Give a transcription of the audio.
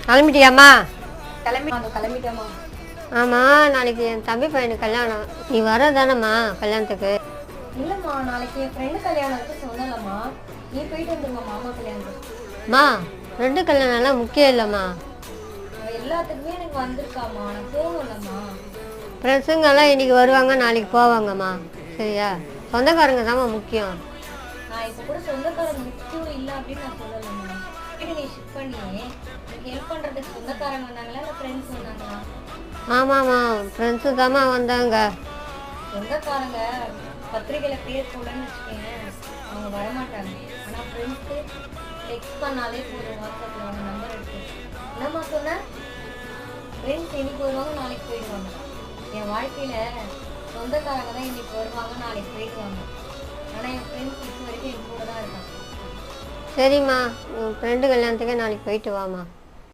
கிளம்பிட்டியாம்மா? கிளம்பிட்டேம்மா. ஆமாம், நாளைக்கு என் தம்பி பையனுக்கு கல்யாணம். நீ வரதானம்மா கல்யாணத்துக்கு? இல்லைம்மா, நாளைக்கு என் ஃப்ரெண்டு கல்யாணத்துக்கு சொன்னலம்மா. நீ போயிட்டு வந்துருங்க மாமா கல்யாணத்துக்கு. மா, ஃப்ரெண்டு கல்யாணம்லாம் முக்கியம் இல்லைம்மா. எல்லாத்துக்குமே எனக்கு வந்திருக்காம்மா, நான் போகணும்லம்மா. ஃப்ரெண்ட்ஸுங்கெல்லாம் இன்றைக்கி வருவாங்க, நாளைக்கு போவாங்கம்மா. சரியா? சொந்தக்காரங்க தான்மா முக்கியம். நான் இப்போ கூட சொந்தக்காரங்க முக்கியம் இல்லை அப்படின்னு நான் சொல்லலைம்மா. வீடு நீ ஷிஃப்ட் பண்ணி எனக்கு ஹெல்ப் பண்ணுறதுக்கு சொந்தக்காரங்க வந்தாங்களா இல்லை ஃப்ரெண்ட்ஸ் வந்தாங்களா? ஆமாம்மா, ஃப்ரெண்ட்ஸு தாம்மா வந்தாங்க. சொந்தக்காரங்க பத்திரிக்கையில் பேர் போடலன்னு வச்சுக்கோங்க, அவங்க வரமாட்டாங்க. ஆனால் ஃப்ரெண்ட்ஸு டெக்ஸ்ட் பண்ணாலே போதும், வாட்ஸ்அப்பில் அவங்க நம்பர் எடுத்து. என்னம்மா சொன்னேன்? ஃப்ரெண்ட்ஸ் இன்னைக்கு வருவாங்க, நாளைக்கு போயிடுவாங்க. என் வாழ்க்கையில் சொந்தக்காரங்க தான் இன்னைக்கு வருவாங்க, நாளைக்கு போயிடுவாங்க. ஆனால் என் ஃப்ரெண்ட்ஸ் இப்போ வரைக்கும் என் கூட தான் இருக்காங்க. சரிம்மா, உன் ஃப்ரெண்டு கல்யாணத்துக்கே நாளைக்கு போயிட்டு வாம்மா.